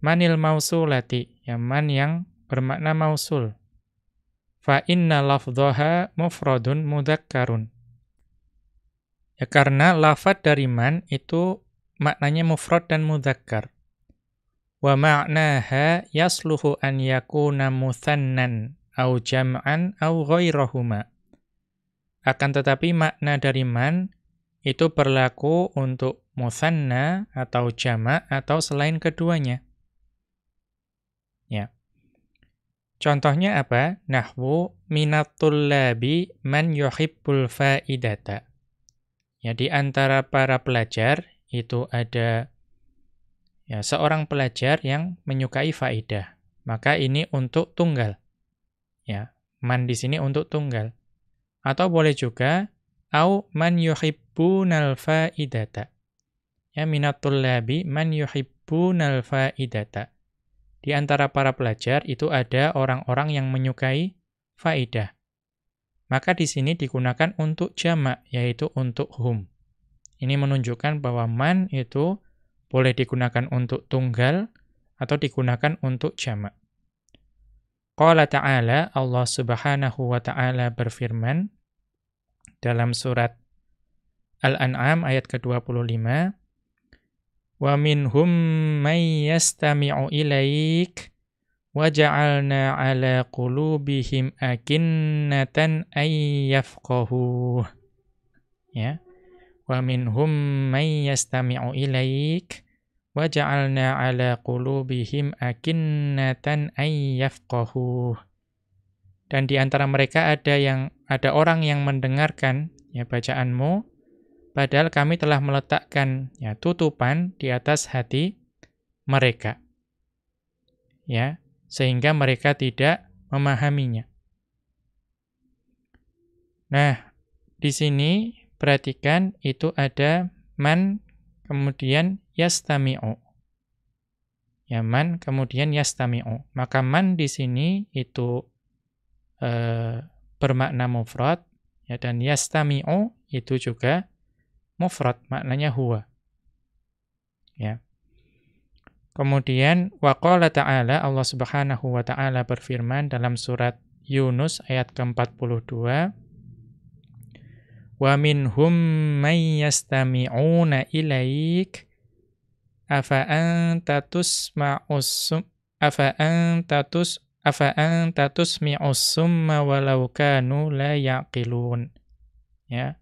Speaker 1: manil mausulati, ya man yang bermakna mausul. Fa inna lafdhaha mufradun mudzakkarun. Ya, karena lafadz dari man itu maknanya mufrad dan mudzakkar. Wa ma'naha yasluhu an yakuna mutsannan au jam'an au ghairahuma. Akan tetapi makna dari man itu berlaku untuk mutsanna atau jama' atau selain keduanya. Ya. Contohnya apa? Nahwu minatul labi man yuhibbul faidata. Ya, di antara para pelajar itu ada ya seorang pelajar yang menyukai faidah. Maka ini untuk tunggal. Ya, man di sini untuk tunggal. Atau boleh juga au man yuhibbunal faidata. Ya, minatul labi man yuhibbunal faidata. Di antara para pelajar itu ada orang-orang yang menyukai faidah. Maka di sini digunakan untuk jamak, yaitu untuk hum. Ini menunjukkan bahwa man itu boleh digunakan untuk tunggal atau digunakan untuk jamak. Qala ta'ala, Allah Subhanahu wa ta'ala berfirman dalam surat Al-An'am ayat ke-25, Wa minhum may yastami'u ilaik wa ja'alna 'ala qulubihim akinnatan ay yafqahuh. Ya. Wa minhum may yastami'u ilaik wa ja'alna 'ala qulubihim akinnatan ay yafqahuh. Dan di antara mereka ada orang yang mendengarkan ya bacaanmu, padahal kami telah meletakkan ya tutupan di atas hati mereka. Ya, sehingga mereka tidak memahaminya. Nah, di sini perhatikan itu ada man kemudian yastami'u. Ya, man kemudian yastami'u. Maka man di sini itu bermakna mufrad ya, dan yastami'u itu juga mufrad, maknanya huwa. Ya. Kemudian waqala ta'ala, Allah Subhanahu wa taala berfirman dalam surat Yunus ayat ke-42, wa minhum may yastami'una ilaik afa anta tusmi'us summa walau kanu la yaqilun. Ya.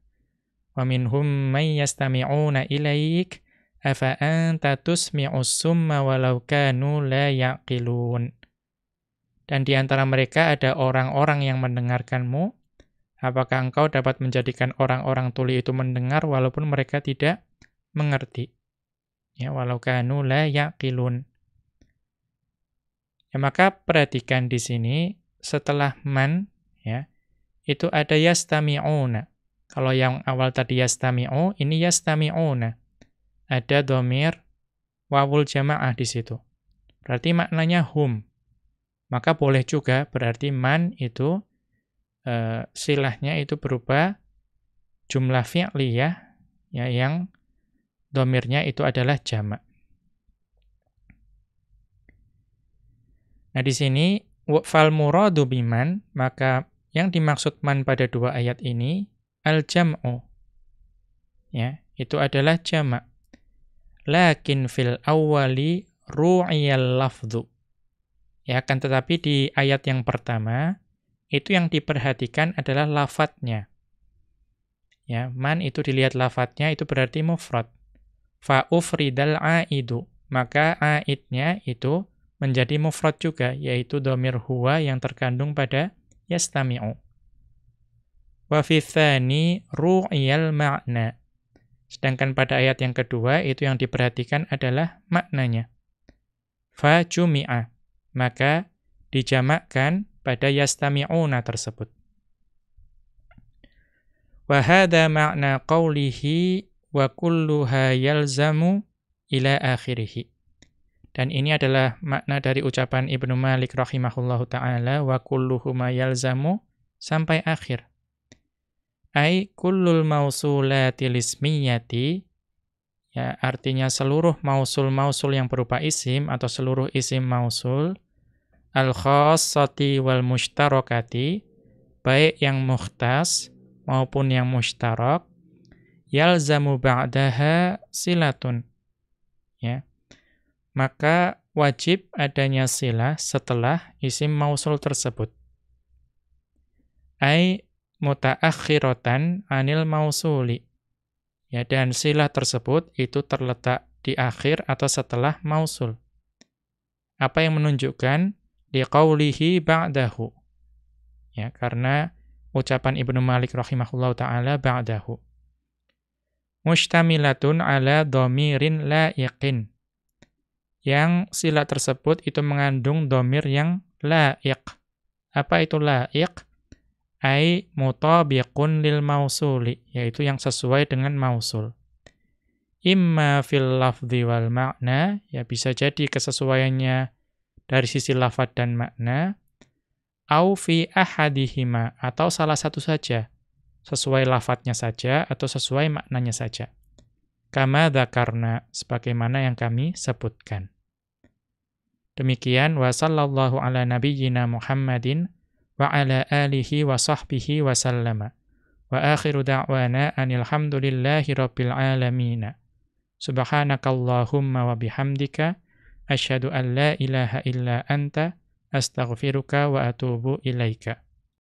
Speaker 1: Wa minhum may yastami'una ilaik afa anta tusmi'us summa walau kanu la yaqilun. Dan di antara mereka ada orang-orang yang mendengarkanmu, apakah engkau dapat menjadikan orang-orang tuli itu mendengar walaupun mereka tidak mengerti? Ya, walau kanu la yaqilun. Ya, maka perhatikan di sini setelah man ya, itu ada yastami'una. Kalau yang awal tadi yastami'u, ini yastami'una. Ada dhamir wawul jamaah di situ. Berarti maknanya hum. Maka boleh juga berarti man itu silahnya itu berupa jumlah fi'liyah ya, yang dhamirnya itu adalah jamak. Nah, di sini fal muradu biman, maka yang dimaksud man pada dua ayat ini al-jam'u. Ya, itu adalah jamak. Lakin fil awwali ru'iyal lafdhu. Ya, kan tetapi di ayat yang pertama itu yang diperhatikan adalah lafadznya. Ya, man itu dilihat lafadznya itu berarti mufrad. Fa ufridal aidu, maka aidnya itu menjadi mufrad juga, yaitu dhamir huwa yang terkandung pada yastami'u. Wa fi tsani ru'iyal ma'na. Sedangkan pada ayat yang kedua itu yang diperhatikan adalah maknanya. Fa jumi'a, maka dijamakkan pada yastami'una tersebut. Wa hadha ma'na qawlihi wa kulluha yalzamu ila akhirih. Dan ini adalah makna dari ucapan Ibnu Malik rahimahullahu ta'ala, wa kulluhuma yalzamu, sampai akhir. Ai kullul mausulatil ismiyati, ya, artinya seluruh mausul-mausul yang berupa isim atau seluruh isim mausul, al-khassati wal mushtarakati, baik yang mukhtas maupun yang mushtarak, yalzamu ba'daha silatun. Ya. Maka wajib adanya silah setelah isim mausul tersebut. Ai mutaakhiratan anil mausuli. Ya, dan silah tersebut itu terletak di akhir atau setelah mausul. Apa yang menunjukkan di qaulihi ba'dahu. Ya, karena ucapan Ibnu Malik rahimahullahu taala ba'dahu. Mushtamilatun ala dhamirin la'iqin. Yang sila tersebut itu mengandung dhamir yang la'iq. Apa itu la'iq? Ai mutabiqun lil mausuli, yaitu yang sesuai dengan mausul. Imma fil lafdhi wal ma'na, ya bisa jadi kesesuaiannya dari sisi lafadz dan makna, au fi ahadihima, atau salah satu saja, sesuai lafadznya saja atau sesuai maknanya saja. Kama dzakarna, sebagaimana yang kami sebutkan. Demikian wa sallallahu ala nabiyyina Muhammadin wa ala alihi wa sahbihi wa sallama. Wa akhiru da'wana anil hamdulillahi rabbil alamin. Subhanakallahumma wa bihamdika asyhadu an la ilaha illa anta astaghfiruka wa atubu ilaika.